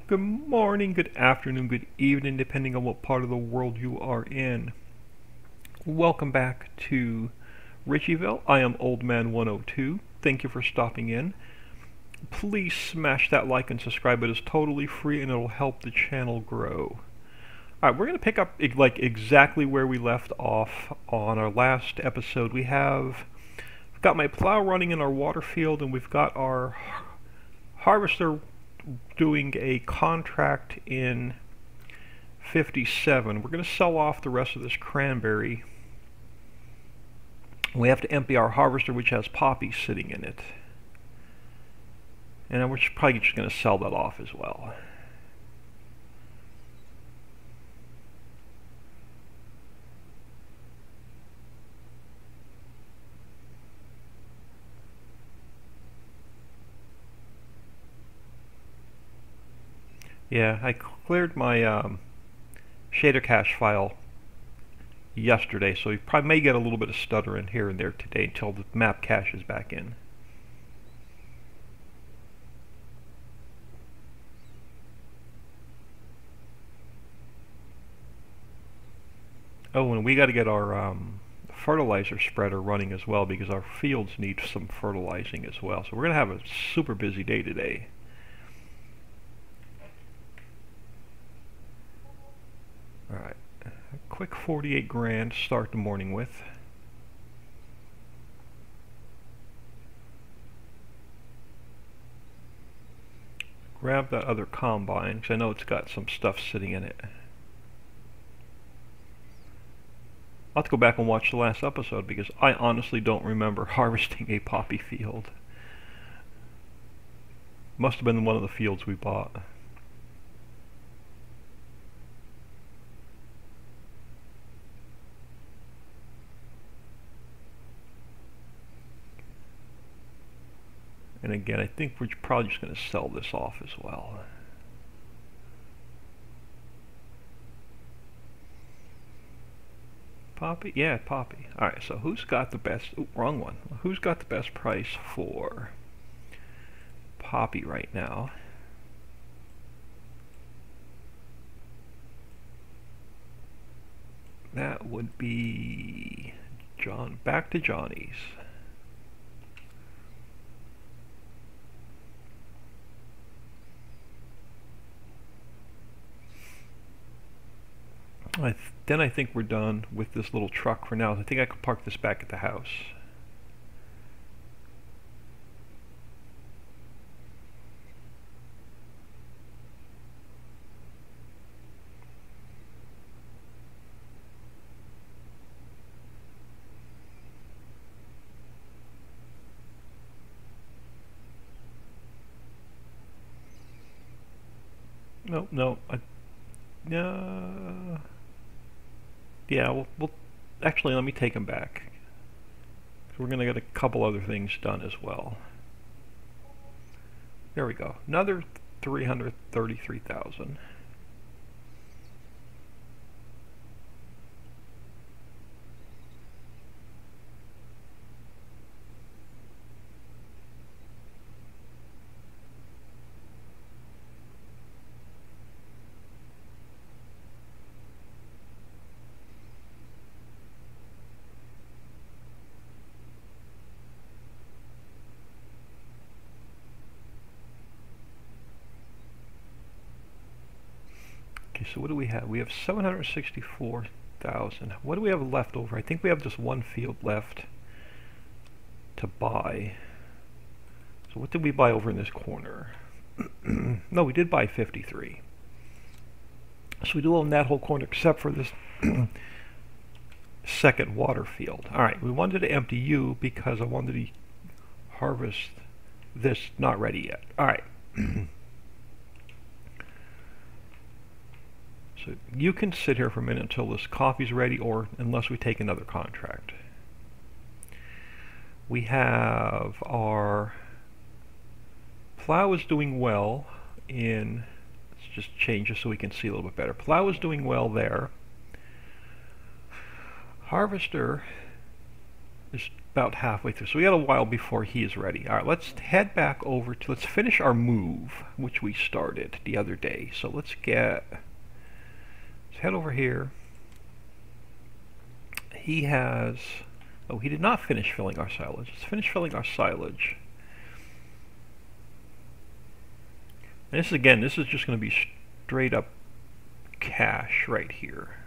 Good morning, good afternoon, good evening, depending on what part of the world you are in. Welcome back to Ricciville. I am Old Man 102. Thank you for stopping in. Please smash that like and subscribe. It is totally free and it'll help the channel grow. Alright, we're going to pick up like exactly where we left off on our last episode. We've got my plow running in our water field, and we've got our harvester doing a contract in 57. We're going to sell off the rest of this cranberry. We have to empty our harvester, which has poppies sitting in it. And we're probably just going to sell that off as well. Yeah, I cleared my shader cache file yesterday, so you probably may get a little bit of stuttering here and there today until the map cache is back in. Oh, and we got to get our fertilizer spreader running as well, because our fields need some fertilizing as well. So we're going to have a super busy day today. Alright, a quick 48 grand to start the morning with. Grab that other combine, because I know it's got some stuff sitting in it. I'll have to go back and watch the last episode, because I honestly don't remember harvesting a poppy field. Must have been one of the fields we bought. And again, I think we're probably just going to sell this off as well. Poppy? Yeah, poppy. Alright, so who's got the best... Ooh, wrong one. Who's got the best price for poppy right now? That would be John. Back to Johnny's. Then I think we're done with this little truck for now. I think I can park this back at the house. No. Yeah, we'll actually, let me take them back. We're going to get a couple other things done as well. There we go. Another 333,000. Okay, so what do we have? We have 764,000. What do we have left over? I think we have just one field left to buy. So what did we buy over in this corner? No, we did buy 53. So we do own that whole corner except for this second water field. Alright, we wanted to empty you because I wanted to harvest this, not ready yet. Alright. So you can sit here for a minute until this coffee's ready, or unless we take another contract. We have our plow is doing well in, let's just change this so we can see a little bit better. Plow is doing well there. Harvester is about halfway through, so we got a while before he is ready. All right, let's head back over to, let's finish our move, which we started the other day. So let's head over here. He has, oh, he did not finish filling our silage. Let's finish filling our silage. And this is, again, this is just going to be straight up cash right here.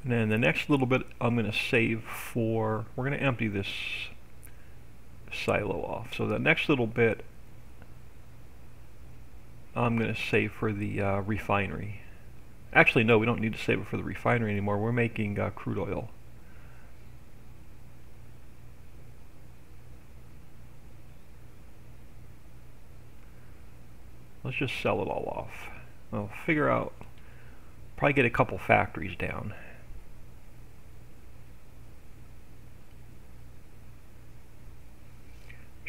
And then the next little bit I'm going to save for, we're going to empty this silo off. So the next little bit I'm going to save for the refinery. Actually, no, we don't need to save it for the refinery anymore. We're making crude oil. Let's just sell it all off. I'll figure out, probably get a couple factories down.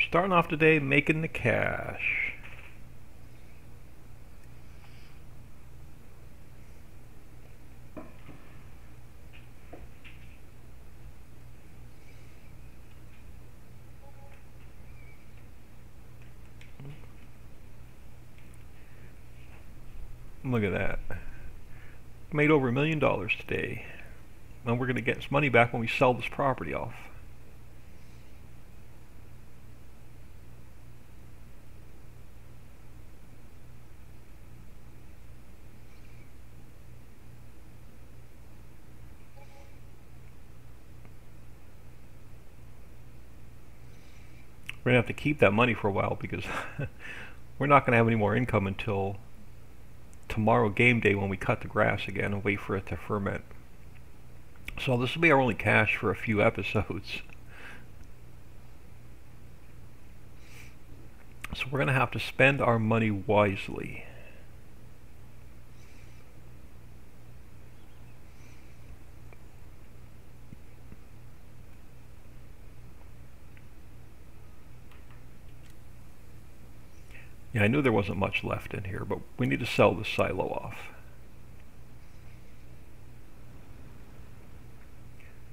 Starting off today making the cash. Look at that. Made over $1 million today. And we're going to get this money back when we sell this property off. We're going to have to keep that money for a while because we're not going to have any more income until tomorrow game day when we cut the grass again and wait for it to ferment. So this will be our only cash for a few episodes. So we're going to have to spend our money wisely. Yeah, I knew there wasn't much left in here, but we need to sell the silo off.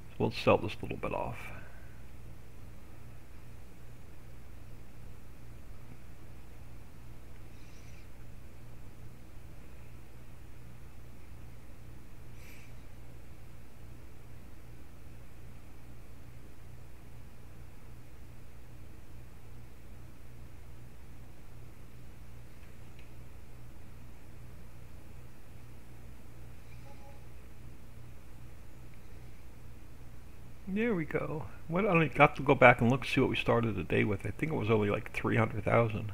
So we'll sell this little bit off. There we go. What, I don't have to go back and look see what we started the day with. I think it was only like 300,000.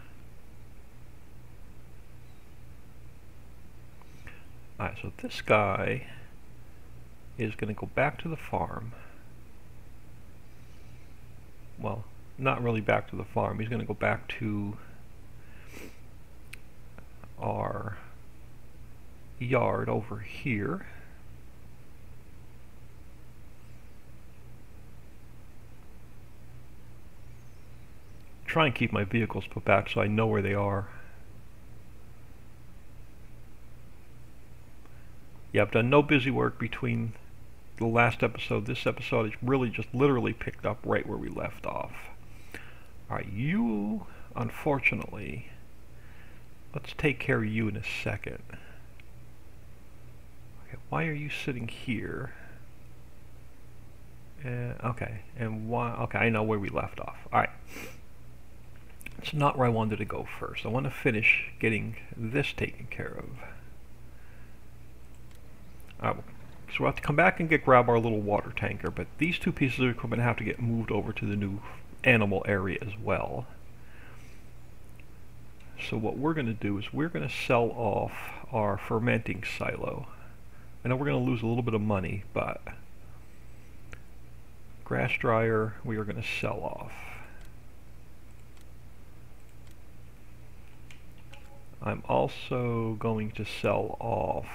Alright, so this guy is going to go back to the farm. Well, not really back to the farm. He's going to go back to our yard over here. Try and keep my vehicles put back so I know where they are. Yeah, I've done no busy work between the last episode. This episode is really just literally picked up right where we left off. Alright, you, unfortunately, let's take care of you in a second. Okay, why are you sitting here? Okay, and why? Okay, I know where we left off. Alright. It's not where I wanted to go first. I want to finish getting this taken care of. So we'll have to come back and grab our little water tanker, but these two pieces of equipment have to get moved over to the new animal area as well. So what we're going to do is we're going to sell off our fermenting silo. I know we're going to lose a little bit of money, but grass dryer we are going to sell off. I'm also going to sell off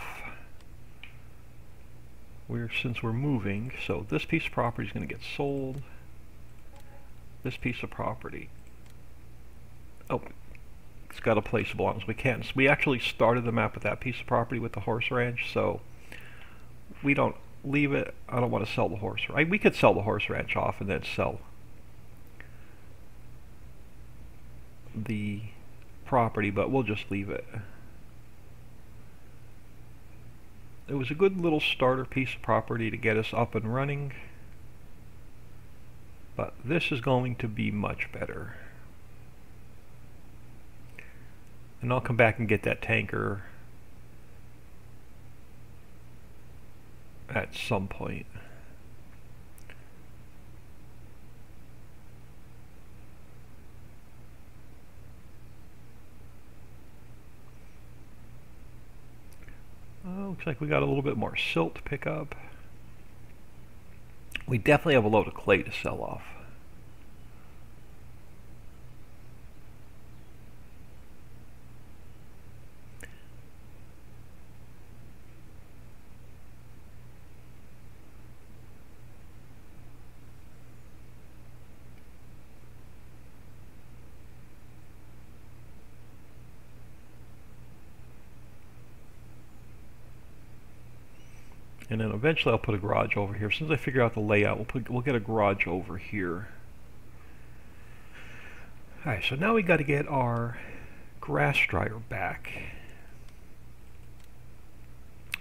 since we're moving, so this piece of property is going to get sold. This piece of property, oh, it's got a place it belongs. We actually started the map with that piece of property with the horse ranch, so we don't leave it. I don't want to sell the horse ranch. We could sell the horse ranch off and then sell the property, but we'll just leave it. It was a good little starter piece of property to get us up and running, but this is going to be much better. And I'll come back and get that tanker at some point. Looks like we got a little bit more silt to pick up. We definitely have a load of clay to sell off. And then eventually I'll put a garage over here. As soon as I figure out the layout, we'll get a garage over here. Alright, so now we got to get our grass dryer back.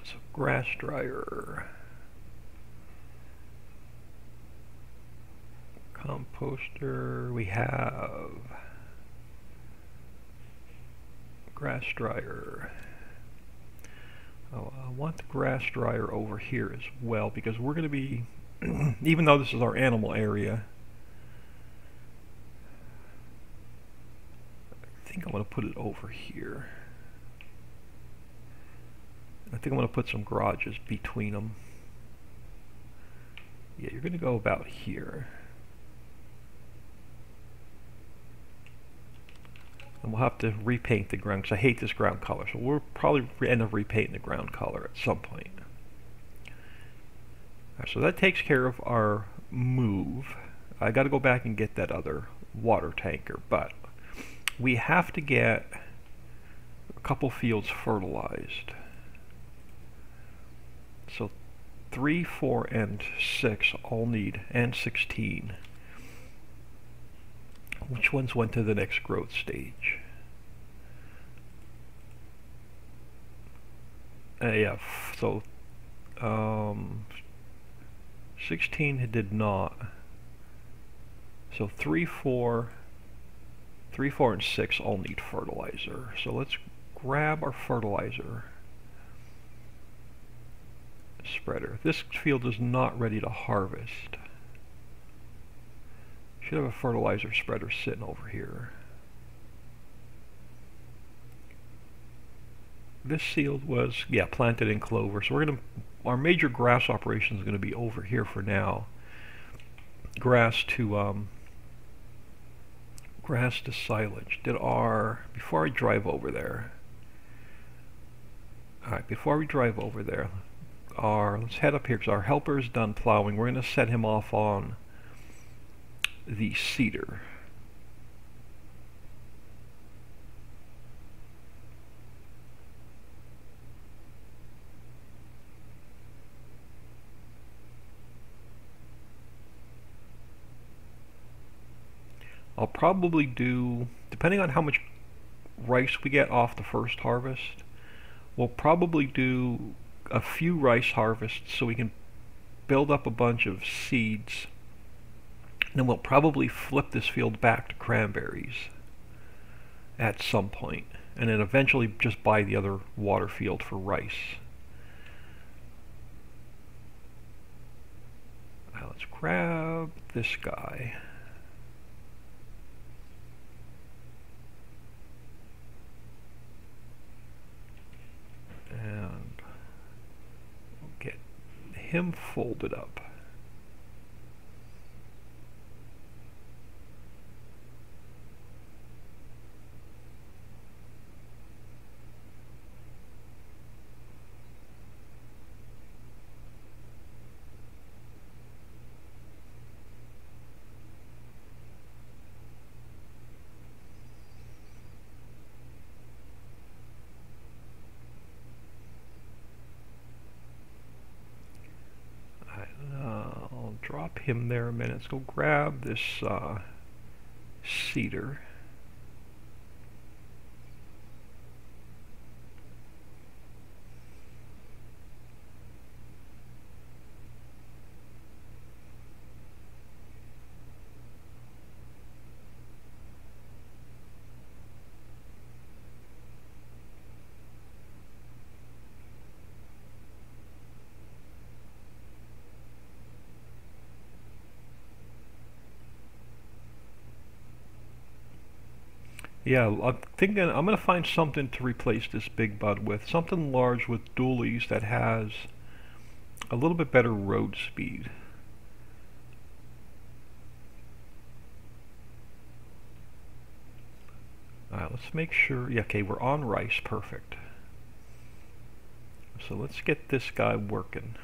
So grass dryer, composter, we have grass dryer. Oh, I want the grass dryer over here as well, because we're going to be, even though this is our animal area, I think I'm going to put it over here. I think I'm going to put some garages between them. Yeah, you're going to go about here. And we'll have to repaint the ground, because I hate this ground color. So we'll probably end up repainting the ground color at some point. Right, so that takes care of our move. I got to go back and get that other water tanker, but we have to get a couple fields fertilized. So 3, 4, and 6 all need, and 16. Which ones went to the next growth stage? Yeah, so 16 did not. So 3, 4, and 6 all need fertilizer. So let's grab our fertilizer spreader. This field is not ready to harvest. Should have a fertilizer spreader sitting over here. This field was, yeah, planted in clover. So our major grass operation is going to be over here for now. Grass to silage. Before I drive over there. Alright, before we drive over there, let's head up here because our helper is done plowing. We're going to set him off on the cedar. I'll probably do, depending on how much rice we get off the first harvest, we'll probably do a few rice harvests so we can build up a bunch of seeds. And then we'll probably flip this field back to cranberries at some point, and then eventually just buy the other water field for rice. Now let's grab this guy. And we'll get him folded up. drop him there a minute. Let's go grab this cedar. Yeah, I'm thinking I'm going to find something to replace this big bud with. Something large with dualies that has a little bit better road speed. Alright, let's make sure. Yeah, okay, we're on rice. Perfect. So let's get this guy working.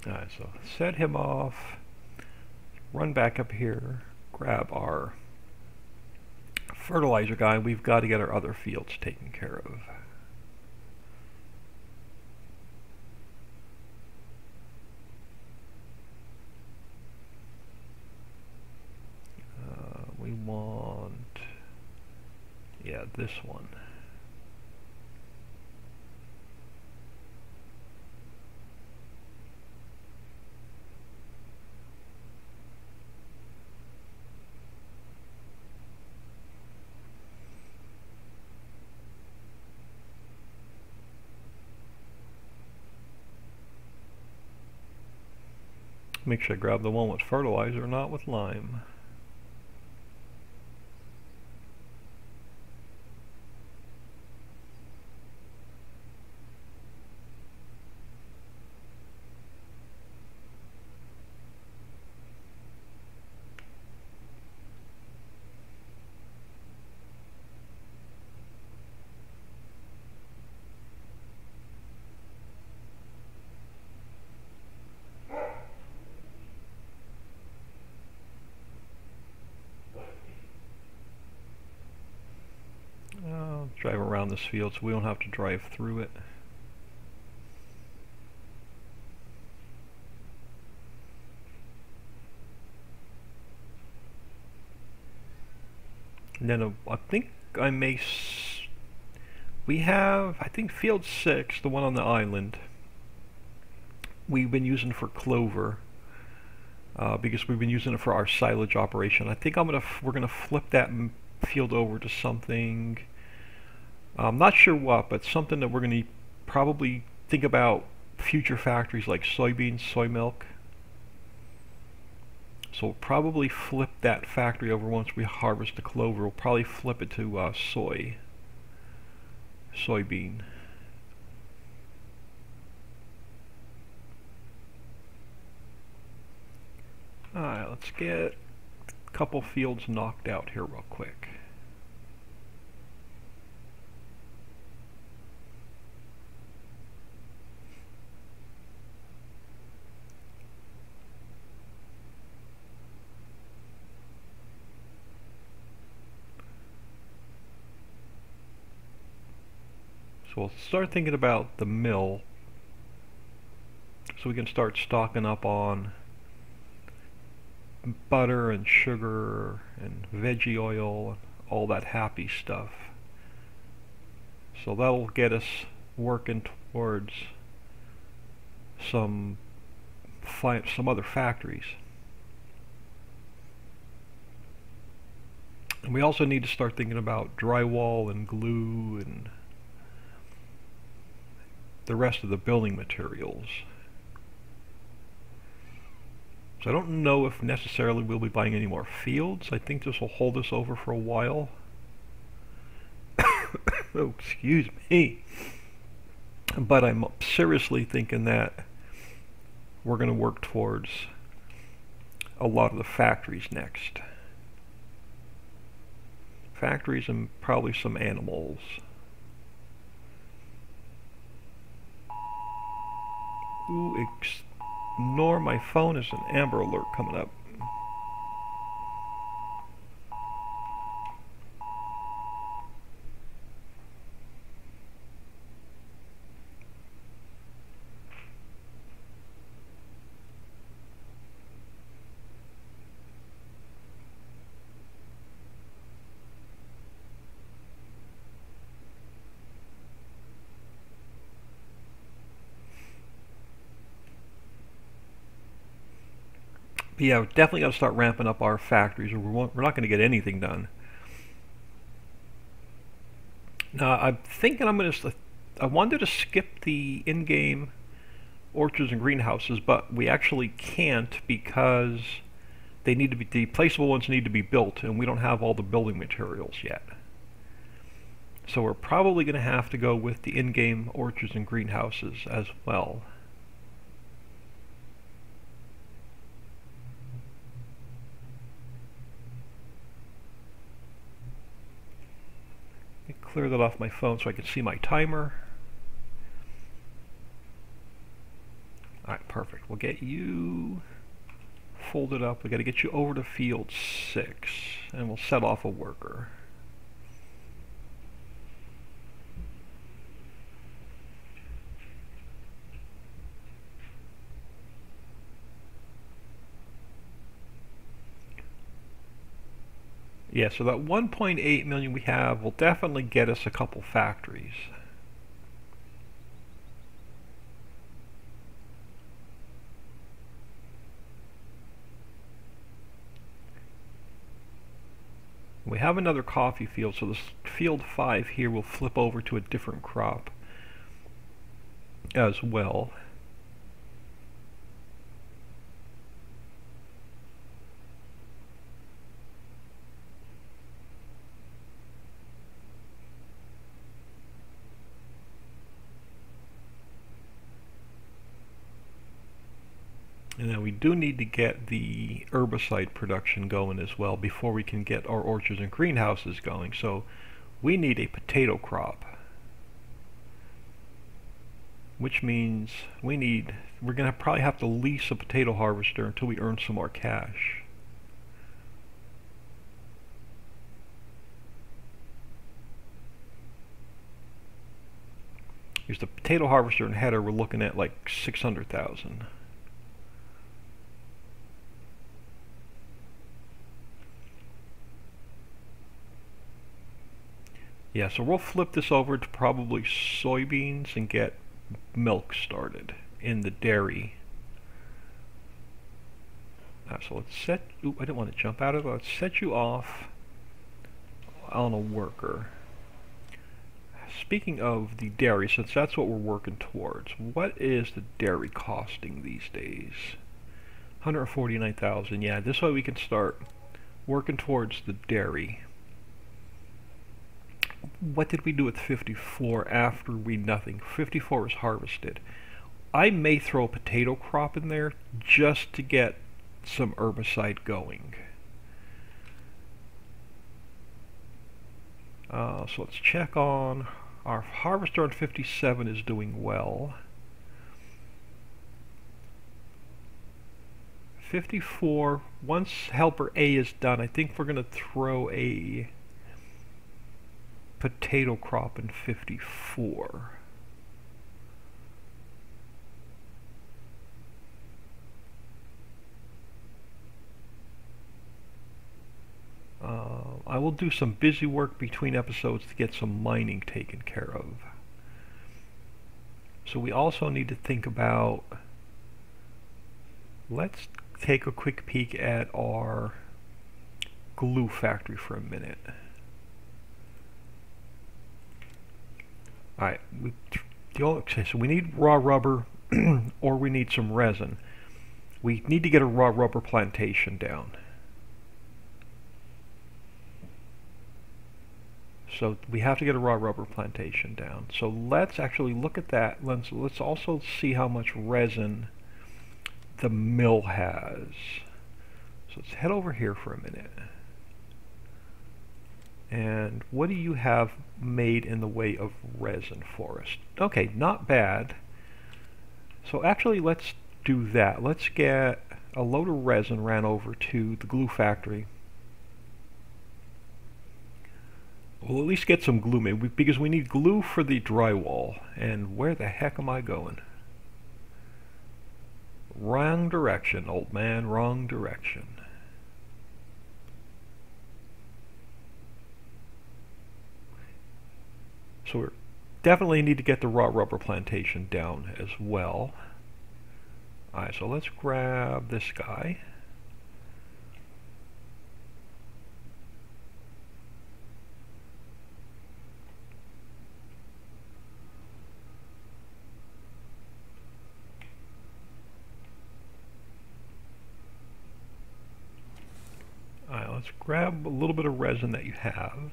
Alright, so set him off, run back up here, grab our fertilizer guy. We've got to get our other fields taken care of. We want, yeah, this one. Make sure I grab the one with fertilizer, not with lime. Drive around this field so we don't have to drive through it. And then I think I may we have, I think, field 6, the one on the island, we've been using for clover because we've been using it for our silage operation. I think we're gonna flip that field over to something. I'm not sure what, but something that we're going to probably think about future factories like soybeans, soy milk. So we'll probably flip that factory over once we harvest the clover. We'll probably flip it to soybean. Alright, let's get a couple fields knocked out here real quick. So we'll start thinking about the mill so we can start stocking up on butter and sugar and veggie oil and all that happy stuff. So that'll get us working towards some other factories. And we also need to start thinking about drywall and glue and the rest of the building materials. So I don't know if necessarily we'll be buying any more fields. I think this will hold us over for a while. Oh, excuse me. But I'm seriously thinking that we're going to work towards a lot of the factories next. Factories and probably some animals. Ooh, ignore my phone. There's an Amber Alert coming up. But yeah, we're definitely got to start ramping up our factories, or we're not going to get anything done. Now, I'm thinking I wanted to skip the in-game orchards and greenhouses, but we actually can't because they need to be, the placeable ones need to be built, and we don't have all the building materials yet. So we're probably going to have to go with the in-game orchards and greenhouses as well. Clear that off my phone so I can see my timer. Alright, perfect. We'll get you folded up. We got to get you over to field 6, and we'll set off a worker. Yeah, so that 1.8 million we have will definitely get us a couple factories. We have another coffee field, so this field 5 here will flip over to a different crop as well. And then we do need to get the herbicide production going as well before we can get our orchards and greenhouses going. So we need a potato crop, which means we're going to probably have to lease a potato harvester until we earn some more cash. Here's the potato harvester and header. We're looking at like 600,000. Yeah, so we'll flip this over to probably soybeans and get milk started in the dairy. So let's set, I didn't want to jump out of it. Let's set you off on a worker. Speaking of the dairy, since that's what we're working towards, what is the dairy costing these days? 149,000. Yeah, this way we can start working towards the dairy. What did we do with 54 after nothing? 54 is harvested. I may throw a potato crop in there just to get some herbicide going. So let's check on our harvester on 57 is doing well. 54, once helper A is done, I think we're going to throw a potato crop in 54. I will do some busy work between episodes to get some mining taken care of. So we also need to think about, let's take a quick peek at our glue factory for a minute. Alright, okay, so we need raw rubber or we need some resin. We need to get a raw rubber plantation down. So we have to get a raw rubber plantation down. So let's actually look at that. Let's also see how much resin the mill has. So let's head over here for a minute. And what do you have made in the way of resin for us? Okay, not bad. So actually let's do that. Let's get a load of resin ran over to the glue factory. We'll at least get some glue made, because we need glue for the drywall. And where the heck am I going? Wrong direction, old man, wrong direction. So we definitely need to get the raw rubber plantation down as well. Alright, so let's grab this guy. Alright, let's grab a little bit of resin that you have.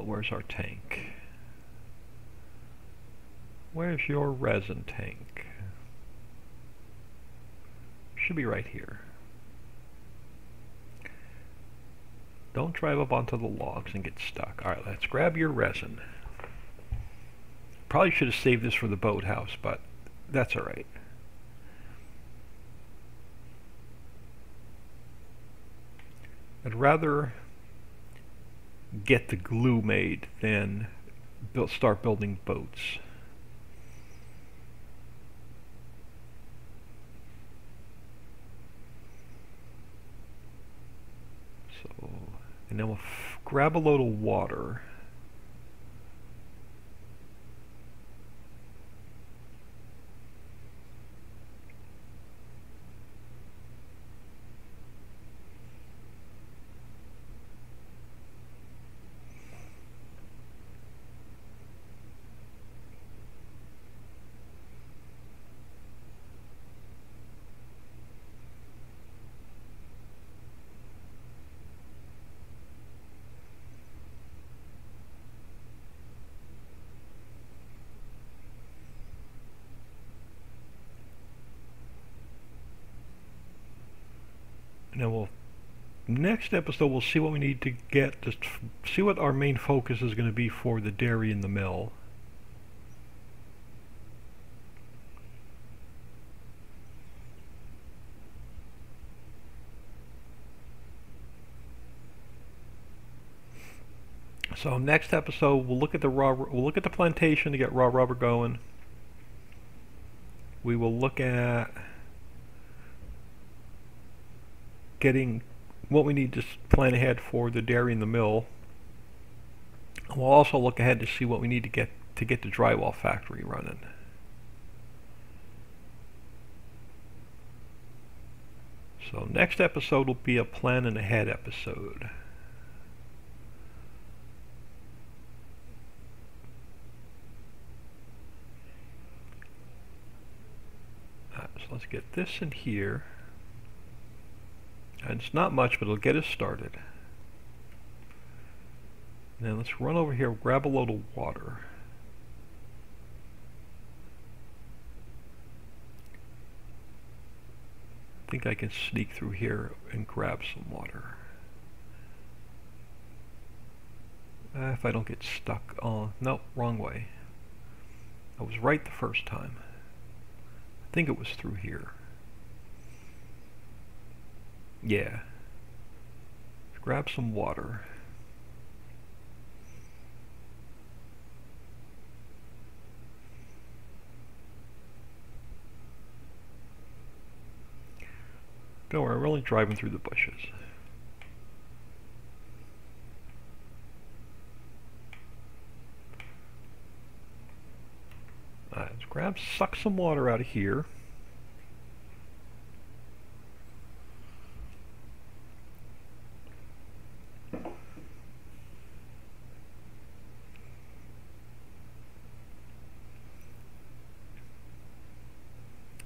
Where's our tank? Where's your resin tank? Should be right here. Don't drive up onto the logs and get stuck. Alright, let's grab your resin. Probably should have saved this for the boathouse, but that's alright. I'd rather get the glue made than start building boats. So, and then we'll grab a load of water. And then next episode we'll see what we need to get, to see what our main focus is going to be for the dairy and the mill. So next episode we'll look at the plantation to get raw rubber going. We will look at getting what we need to plan ahead for the dairy and the mill. We'll also look ahead to see what we need to get the drywall factory running. So next episode will be a planning ahead episode. So let's get this in here. And it's not much, but it'll get us started. Now let's run over here, grab a load of water. I think I can sneak through here and grab some water. If I don't get stuck on... Nope, wrong way. I was right the first time. I think it was through here. Yeah. Let's grab some water. Don't worry, we're only driving through the bushes. Alright, let's suck some water out of here.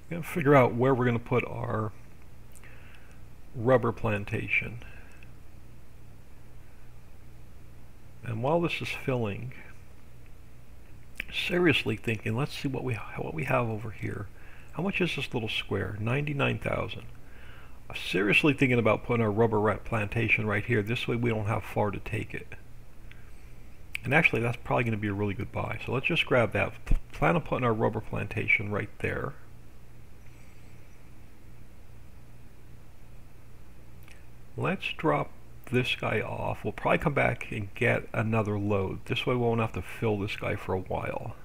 We're going to figure out where we're going to put our rubber plantation. And while this is filling, seriously thinking, let's see what we have over here. How much is this little square? 99,000. I'm seriously thinking about putting our rubber rat plantation right here. This way we don't have far to take it. And actually that's probably going to be a really good buy. So let's just grab that. Plan on putting our rubber plantation right there. Let's drop this guy off. We'll probably come back and get another load. This way we won't have to fill this guy for a while.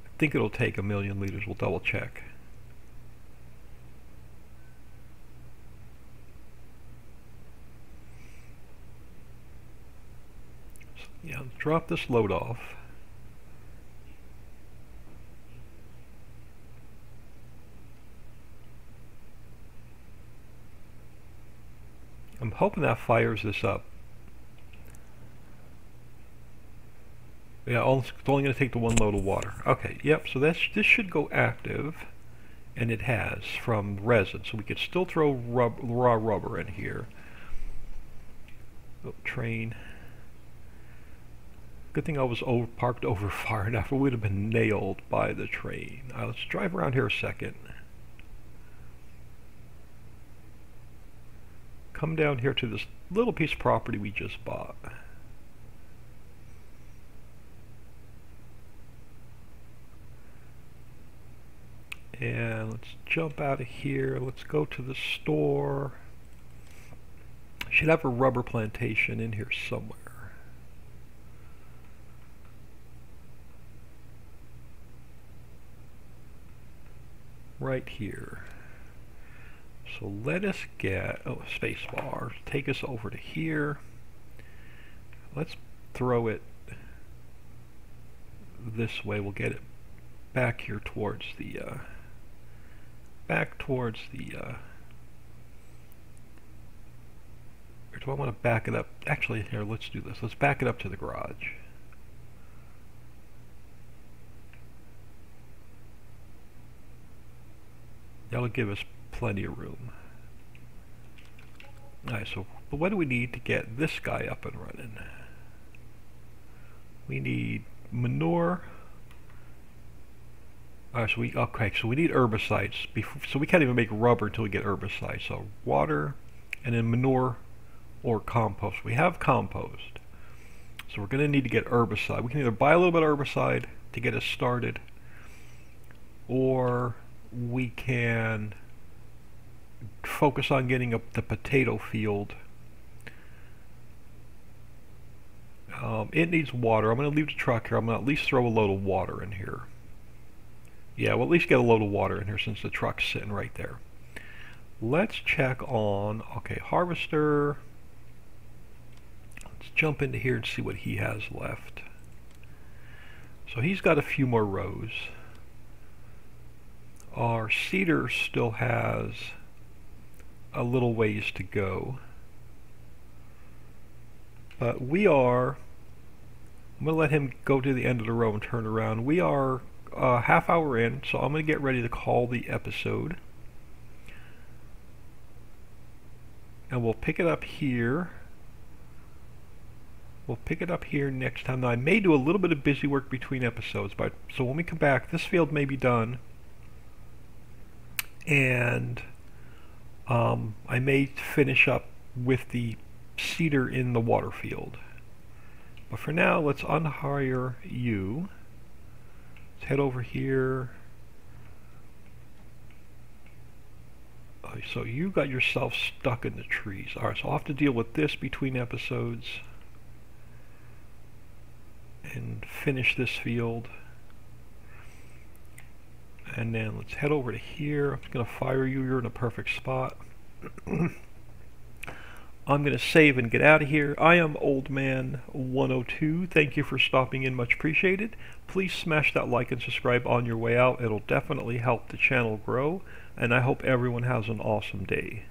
I think it'll take 1,000,000 liters. We'll double check. So, yeah, let's drop this load off. I'm hoping that fires this up. Yeah, it's only going to take the one load of water. Okay, yep, so this should go active, and it has from resin. So we could still throw raw rubber in here. Oh, train. Good thing I was parked over far enough, or we'd have been nailed by the train. Let's drive around here a second. Come down here to this little piece of property we just bought. And let's jump out of here. Let's go to the store. Should have a rubber plantation in here somewhere. Right here. So let us get, oh, space bar, take us over to here. Let's throw it this way. We'll get it back here towards the, or do I want to back it up? Actually, here, let's do this. Let's back it up to the garage. That'll give us plenty of room. Alright, so but what do we need to get this guy up and running? We need manure. Alright, so we need herbicides. So we can't even make rubber until we get herbicides. So water, and then manure or compost. We have compost. So we're going to need to get herbicide. We can either buy a little bit of herbicide to get us started, or we can focus on getting up the potato field. It needs water. I'm going to leave the truck here. I'm going to at least throw a load of water in here. Yeah, we'll at least get a load of water in here since the truck's sitting right there. Let's check on, okay, harvester. Let's jump into here and see what he has left. So he's got a few more rows. Our seeder still has a little ways to go. But I'm going to let him go to the end of the row and turn around. We are a half hour in, so I'm going to get ready to call the episode. And we'll pick it up here. We'll pick it up here next time. Now, I may do a little bit of busy work between episodes, but so when we come back, this field may be done. And I may finish up with the seeder in the water field. But for now, let's unhire you. Let's head over here. So you got yourself stuck in the trees. Alright, so I'll have to deal with this between episodes and finish this field. And then let's head over to here. I'm going to fire you. You're in a perfect spot. I'm going to save and get out of here. I am OldMan102. Thank you for stopping in. Much appreciated. Please smash that like and subscribe on your way out. It'll definitely help the channel grow. And I hope everyone has an awesome day.